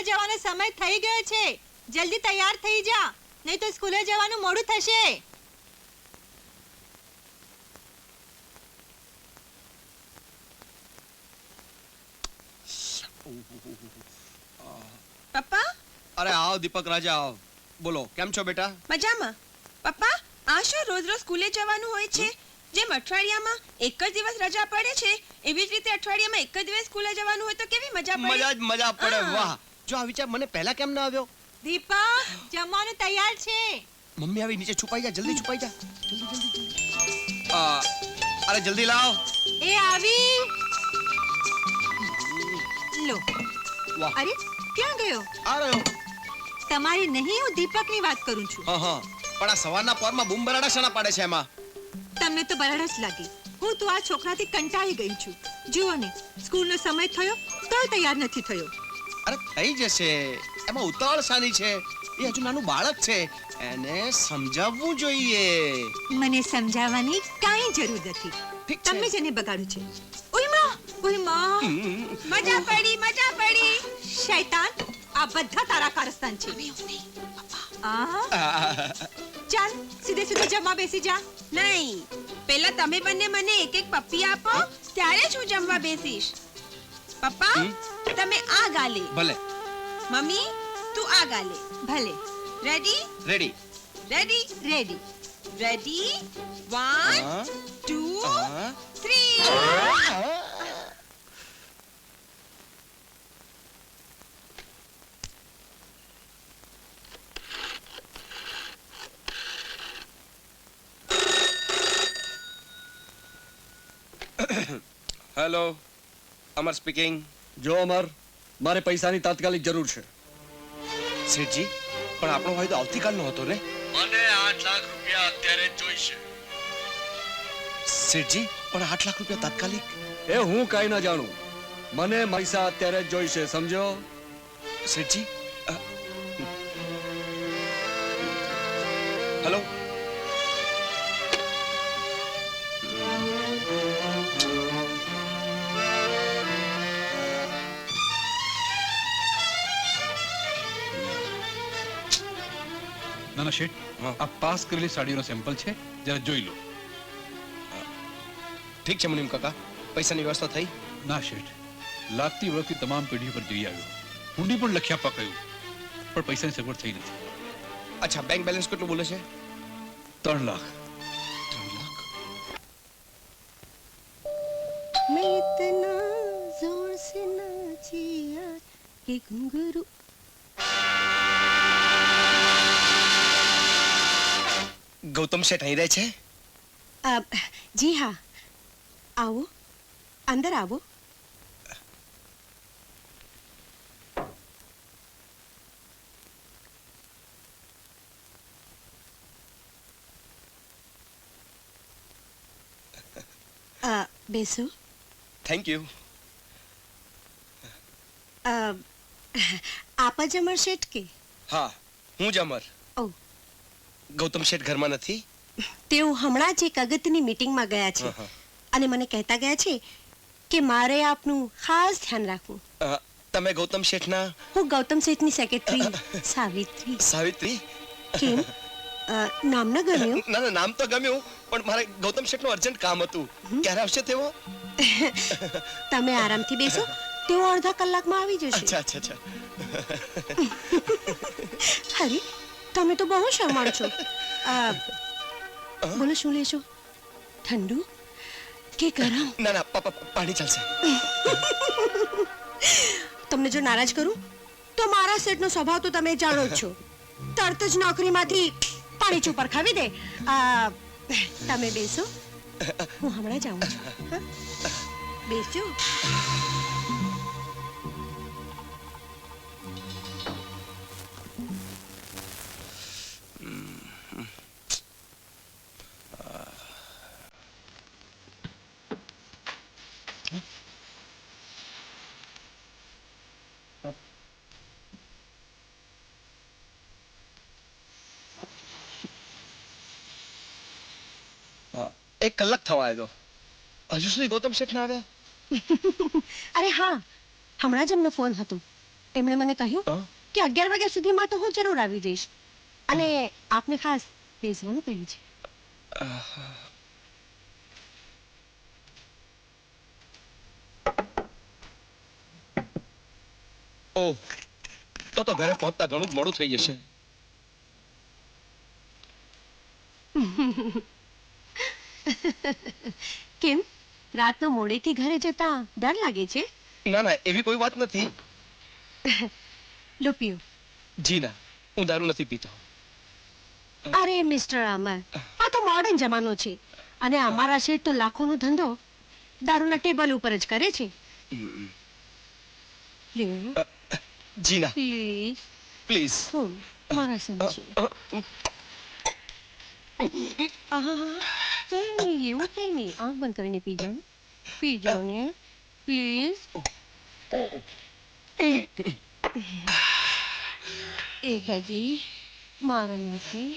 સ્કૂલે જવાનો સમય થઈ ગયો છે. જલ્દી તૈયાર થઈ જા, નહીં તો સ્કૂલે જવાનું મોડું થશે. પપ્પા, અરે આવો દીપક રાજા આવો. બોલો, કેમ છો બેટા? મજામાં. પપ્પા, આ શું રોજ રોજ સ્કૂલે જવાનું હોય છે? જેમ અઠવાડિયામાં એક જ દિવસ રજા પડે છે, એવી જ રીતે અઠવાડિયામાં એક જ દિવસ સ્કૂલે જવાનું હોય તો કેવી મજા પડે? મજા પડે. વાહ, જો આ વિચાર મને પહેલા કેમ ના આવ્યો? દીપક, જમવાનું તૈયાર છે. મમ્મી આવી, નીચે છુપાઈ જા, જલ્દી છુપાઈ જા. જલ્દી. અરે જલ્દી લાવ. એ આવી. લો. વાહ. અરે ક્યાં ગયો? આ રહ્યો. તમારી નહીં, હું દીપકની વાત કરું છું. હા, પણ આ સવારના પોરમાં બૂમ બરાડા શેના પાડે છે એમાં? તમને તો બરાડા જ લાગે. હું તો આ છોકરાથી કંટાળી ગઈ છું. જુઓ ને, સ્કૂલનો સમય થયો તોય તૈયાર નથી થયો. અરે થઈ જશે, એમાં ઉતાવળ શાની છે? એ હજુ નાનું બાળક છે, એને સમજાવવું જોઈએ. મને સમજાવવાની કાંઈ જરૂર નથી. ઠીક છે. તમે જેને બગાડ્યું છે. ઓય માં, ઓય માં. મજા પડી, મજા પડી. શૈતાન, આ બધા તારા કારસ્તાન છે. ચાલ સીધે સીધે જમવા બેસી જા. નહીં, પહેલા તમે બંને મને એક એક પપ્પી આપો, ત્યારે જ હું જમવા બેસીશ. પપ્પા, તમે આ ગાલે. ભલે. મમ્મી, તું આ ગાલે. ભલે. Ready? Ready. Ready? Ready. Ready? 1 2 3. Hello, Amar speaking. જો અમર, મારે પૈસાની તાત્કાલિક જરૂર છે. શેઠજી, પણ આપણો વાયદો આવતીકાલનો હતો ને? મને 8 લાખ રૂપિયા અત્યારે જ જોઈશે. શેઠજી, પણ 8 લાખ રૂપિયા તાત્કાલિક? એ હું કાઈ ના જાણું, મને પૈસા અત્યારે જ જોઈશે, સમજો? શેઠજી, હેલો. નાના શેઠ, આ પાસ કરેલી સાડીનો સેમ્પલ છે, જરા જોઈ લો. ઠીક છે મુનિમ કાકા, પૈસાની વ્યવસ્થા થઈ? ના શેઠ, લાગતી વળગતી તમામ પેઢીઓ પર જઈ આવ્યો, હુંડી પણ લખી આપવા કહ્યું, પણ પૈસાની સગવડ થઈ નથી. અચ્છા, બેંક બેલેન્સ કેટલું બોલે છે? 3 લાખ. 3 લાખ? मैं इतना जोर से नाची आज कि घुंघरू. ગૌતમ શેઠ અહીં રહે છે? જી હા, આવો, અંદર આવો. બેસો. Thank you. આપ જ અમર શેઠ કે? હા, હું જ અમર. ઓ, ગૌતમ શેઠ ઘરમાં નથી? તેઓ હમણાં જ એક અગત્યની મીટિંગમાં ગયા છે અને મને કહેતા ગયા છે કે મારે આપનું ખાસ ધ્યાન રાખવું. તમે ગૌતમ શેઠના? હું ગૌતમ શેઠની સેક્રેટરી સાવિત્રી. સાવિત્રી? કેમ, નામ ન ગમ્યું? ના ના, નામ તો ગમ્યું, પણ મારે ગૌતમ શેઠનું અર્જન્ટ કામ હતું. ક્યારે આવશે તેઓ? તમે આરામથી બેસો, તેઓ અડધા કલાકમાં આવી જશે. અચ્છા અચ્છા અચ્છા. અરે, તમે તો બહુ શરમાળ છો. બોલો, શું લેશો? ઠંડુ કે ગરમ? ના ના, પાણી ચાલશે. તમને જો નારાજ કરું તો મારા સેટનો સ્વભાવ તો તમે જાણો જ છો. તરત જ નોકરીમાંથી પાણી ચોપર ખાવી દે. તમે બેસો, હું હમણાં જ આવું છું. બેસજો. એક કલાક થવા આવ્યો, હજુ સુધી ગૌતમ શેઠ ના આવ્યા? અરે હા, હમણાં જ એમનો ફોન હતો. એમણે મને કહ્યું હા? કે 11 વાગ્યા સુધીમાં તો હું જરૂર આવી જઈશ અને આપને ખાસ બેસવાનું કહ્યું છે. ઓહ, તો ઘરે પહોંચતા ઘણું જ મોડું થઈ જશે. કેમ રાતનો મોડેથી ઘરે જતા ડર લાગે છે? ના ના, એવી કોઈ વાત નથી. લો પીઓ. જી ના, હું દારૂ નથી પીતો. અરે મિસ્ટર અમર, આ તો મોડર્ન જમાનો છે અને અમારા શેઠ તો લાખોનો ધંધો દારૂના ટેબલ ઉપર જ કરે છે. લ્યો, જી ના, પ્લીઝ. પ્લીઝ. મારા સમજી. એવું કઈ નહીં, આંખ બંધ કરીને પી જાઓ. પી જાઓ ને પ્લીઝ. એક હજી મારો નથી.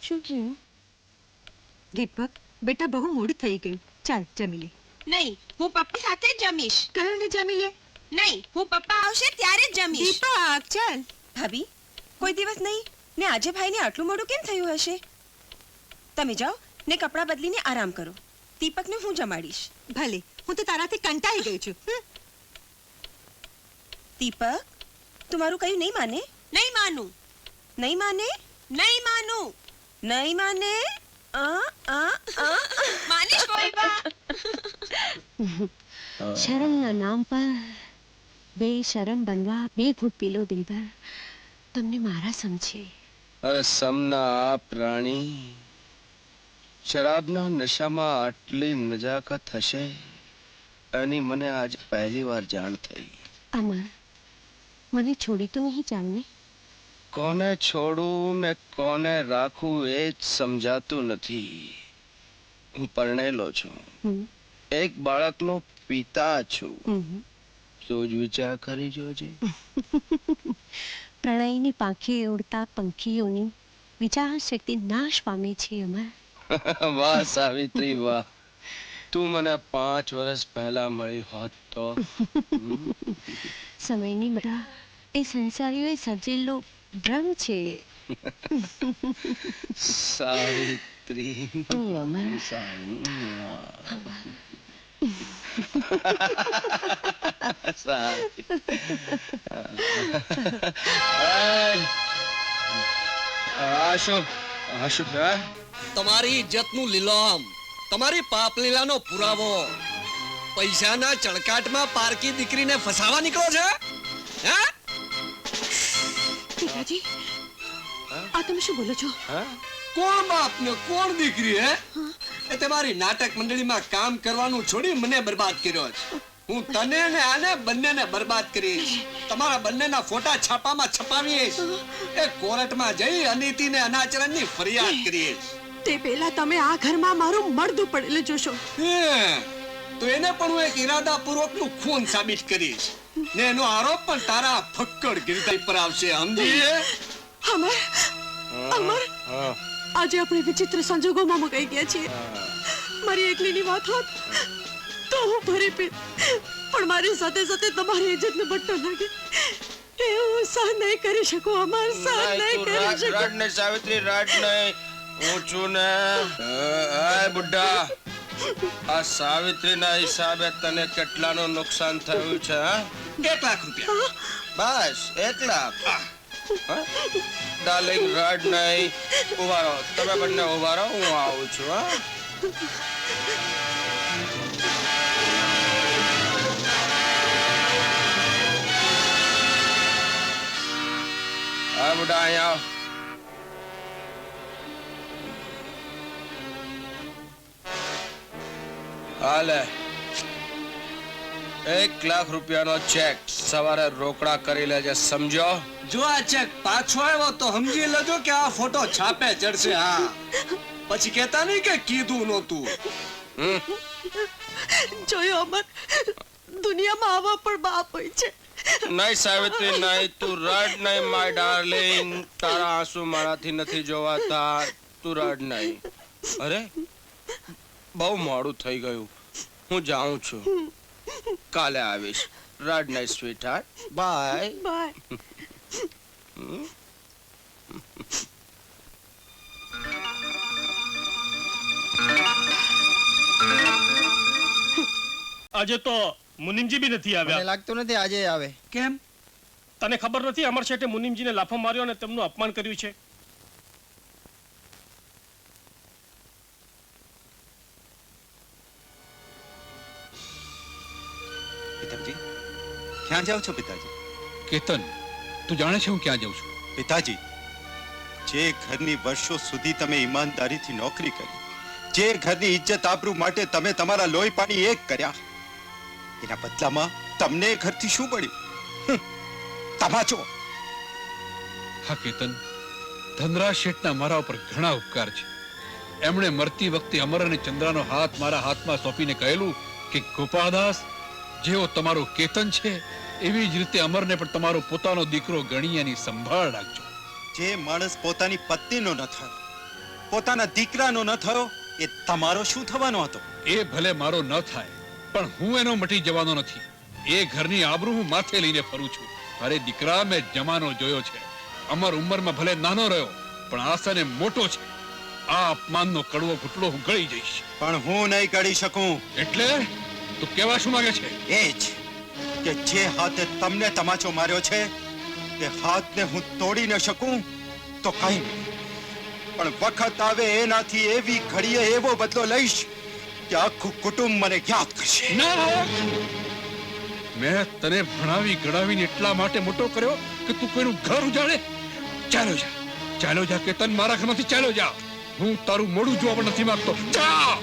શું થયું? દીપક બેટા, બહુ મોડું થઈ ગયું, ચાલ જમી લે. નહીં, હું પપ્પા સાથે જ જમીશ. કયો ને જમી લે. નહીં, હું પપ્પા આવશે ત્યારે જ જમીશ. દીપક ચાલ. ભાભી, કોઈ દિવસ નહીં ને આજે ભાઈને આટલું મોડું કેમ થયું હશે? તમે જાઓ ને કપડાં બદલીને આરામ કરો. દીપકને હું જમાડીશ. ભલે, હું તો તારાથી કંટાળી ગઈ છું. દીપક, તું મારું કયું નહીં માને? નહીં માનું. નહીં માને? નહીં માનું. નહીં માને? માનીશ કોઈ બા. શરમના નામ પર બે શરમ બનવા બે ઘૂંટ પીલો દિલભર. તમને મારા સમજે. અરે સમના પ્રાણી, શરાબના નશામાં આટલી નજાકત હશે એની મને આજ પહેલી વાર જાણ થઈ. અમર, મને છોડી તો નહીં ચાલને. કોને છોડું ને કોને રાખું એ જ સમજાતું નથી. હું પરણેલો છું, એક બાળકનો પિતા છું. તું જ વિચાર કરી જોજે. પ્રણયની પાંખે ઉડતા પંખીઓની વિચાર શક્તિ નાશ પામે છે અમર. વાહ સાવિત્રી વાહ, તું મને 5 વર્ષ પહેલા મળી હોત તો. સમયની બધા એ સંસારીઓએ સર્જેલો ભ્રમ છે. સાવિત્રી અમર, તમારી ઇજ્જતનું લીલોમ, તમારી પાપ લીલાનો પુરાવો. પૈસાના ચળકાટમાં પારકી દીકરીને ફસાવા નીકળો છે? હે? પિતાજી, આ તમે શું બોલો છો? કોણ બાપ ને કોણ દીકરી? હે? એ તમારી નાટક મંડળીમાં કામ કરવાનું છોડી મને બરબાદ કર્યો છે. હું તને ને આને બંનેને બરબાદ કરીશ. તમારા બંનેના ફોટા છાપામાં છપાવીશ. એ કોર્ટમાં જઈ અનીતિ ને અનાચરણની ફરિયાદ કરીશ. તે પહેલા તમે આ ઘરમાં મારું મળદું પડેલું જોશો. તો એને પણ હું એક ઈરાદાપૂર્વકનું ખૂન સાબિત કરીશ ને એનો આરોપ પણ તારા ફક્કડ ગિરદાઈ પર આવશે. સમજી? અમર, અમર, આજે આપણે વિચિત્ર સંજોગોમાં મુકાઈ ગયા છીએ. મારી એકલીની વાત હોત તો હું ફરી પીત, પણ મારી સાથે સાથે તમારી ઇજ્જતનો બટ્ટો લાગે એ હું સહન નહીં કરી શકું. અમર, સહન નહીં કરી શકું. રડ ને સાવિત્રી, રડ નહીં. હું છું ને. બુઢ્ઢા, આ સાવિત્રીના હિસાબે તને કેટલાનું નુકસાન થયું છે? 1 લાખ રૂપિયા. બસ 1 લાખ. ડાર્લિંગ, રડ નહીં. ઉભા રહો, તમે બંને ઉભા રહો, હું આવું છું. હા બુઢા, અહીંયા આવ. હાલે 1 લાખ રૂપિયાનો ચેક સવારે રોકડા કરી લેજે, સમજો? જો આ ચેક પાછો આવ્યો તો સમજી લેજો કે આ ફોટો છાપે ચડશે. હા, પછી કહેતા નહીં કે કીધું નહોતું. જોયો અમર, દુનિયામાં આવા પણ બાપ હોય છે નહીં સાવિત્રી નહીં, તું રડ નહીં માય ડાર્લિંગ. તારા આંસુ મારાથી નથી જોવાતા, તું રડ નહીં. અરે બહુ મોડું થઈ ગયું, હું જાઉં છું, કાલે આવીશ. રડ નહીં સ્વીટ હાર્ટ, બાય બાય. આજે તો મુનિમજી બી નથી મને આવ્યા. લાગતું નથી આજે આવે. કેમ? તને ખબર નથી અમર શેઠે મુનિમજીને લાફો માર્યો અને તેમનું અપમાન કર્યું છે? પિતાજી ક્યાં જાઓ છો પિતાજી? કેતન, તું જાણે છે હું ક્યાં જાઉં છું? પિતાજી, જે ઘરની વર્ષો સુધી તમે ઈમાનદારીથી નોકરી કરી, જે ઘરની ઇજ્જત આબરૂ માટે તમે તમારા લોહી પાણી એક કર્યા, એના બદલામાં તમને એ ઘરથી શું મળ્યું? તમાચો. હા કેતન, ધનરાજ શેઠના મારા ઉપર ઘણા ઉપકાર છે. એમણે મરતી વખતે અમર અને ચંદ્રાનો હાથ મારા હાથમાં સોંપીને કહેલું કે ગોપાદાસ, જેવો તમારો કેતન છે એવી જ રીતે અમરને પણ તમારો પોતાનો દીકરો ગણી એની સંભાળ રાખજો. જે માણસ પોતાની પત્નીનો ન થયો, પોતાના દીકરાનો ન થયો, એ તમારો શું થવાનો હતો? એ ભલે મારો ન થાય, પણ હું એનો મટી જવાનો નથી. એ ઘરની આબરૂ હું માથે લઈને ફરું છું. અરે દીકરા, મેં જમાનો જોયો છે. અમર ઉંમરમાં ભલે નાનો રહ્યો, પણ આસને મોટો છે. આ અપમાનનો કડવો ઘૂંટડો હું ગળી જઈશ. પણ હું નહીં કરી શકું. એટલે તું કેવા શું માંગે છે? એ જ કે જે હાથે તમને તમાચો માર્યો છે, તે હાથને હું તોડી ન શકું તો કઈ નહીં, પણ વખત આવે એનાથી એવી ઘડીએ એવો બદલો લઈશ કે આખું કુટુંબ મને યાદ કરશે. ના, મેં તને ભણાવી ગણાવીને એટલા માટે મોટો કર્યો કે તું કોઈનું ઘર ઉજાડે? ચાલો જા, ચાલો જા કેતન, મારા ઘરમાંથી ચાલો જા. હું તારું મોઢું જોવા પણ નથી માંગતો. જા.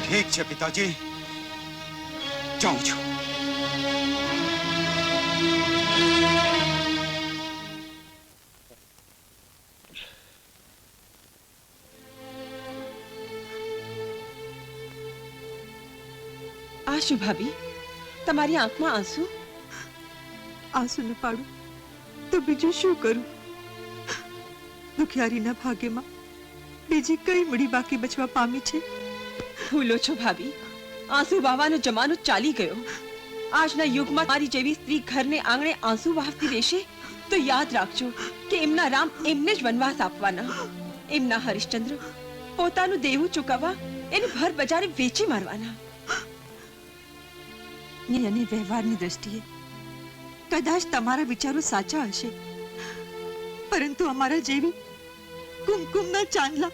ઠીક છે પિતાજી, જાઉં છું. આશુ ભાભી, તમારી આંખમાં આંસુ? આંસુ ન પાડું તો બીજું શું કરું? દુખિયારીના ભાગ્યમાં બીજી કઈ મૂડી બાકી બચવા પામી છે? ભૂલો છો ભાભી, આંસુ વહાવાનો જમાનો ચાલી ગયો. આજના યુગમાં મારી જેવી સ્ત્રી ઘરને આંગણે આંસુ વહાવતી રહેશે તો યાદ રાખજો કે એમના રામ એમને જ વનવાસ આપવાના. એમના હરિશ્ચંદ્ર પોતાનું દેવું ચૂકવવા એને ભર બજારે વેચી મારવાના. અને વ્યવહારની દ્રષ્ટિએ કદાચ તમારા વિચારો સાચા હશે, પરંતુ અમારા જેવી કુમકુમના ચાંદલા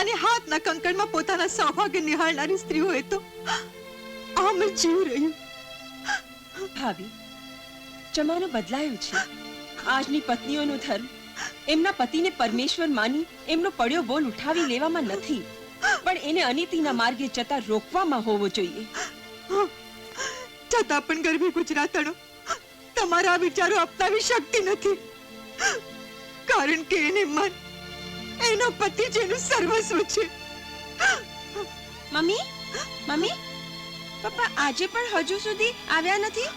અને હાથના કંકણમાં પોતાના સૌભાગ્ય નિહાળનારી સ્ત્રીઓ હોય તો આમ જ જીવ રહ્યું. ભાભી, જમાનો બદલાયો છે. આજની પત્નીઓનો ધર્મ એમના પતિને પરમેશ્વર માની એમનો પડ્યો બોલ ઉઠાવી લેવામાં નથી, પણ એને અનીતિના માર્ગે જતા રોકવામાં હોવો જોઈએ. છતાં પણ ગરબી ગુજરાતણો તમારા વિચારો અપનાવી શકતી નથી, કારણ કે એને મન એનો પતિ જેનું સર્વસ્વ છે. મમ્મી, મમ્મી, પપ્પા આજે પણ હજુ સુધી આવ્યા નથી?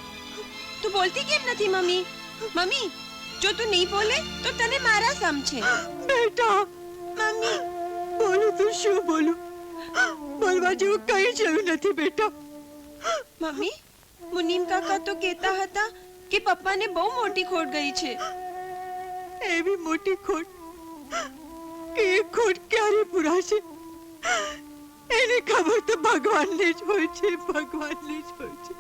તું બોલતી કેમ નથી મમ્મી? મમ્મી, જો તું નહીં બોલે તો તને મારા સમ છે. બેટા, મમ્મી, બોલું તો શું બોલું? બોલવા જેવું કઈ જ રહ્યું નથી બેટા. મમ્મી, મુનીમ કાકા તો કહેતા હતા કે પપ્પાને બહુ મોટી ખોટ ગઈ છે. એવી મોટી ખોટ કે એ ખોટ ક્યારે પૂરાશે એને ખબર તો ભગવાનને જ હોય છે, ભગવાનને જ હોય છે.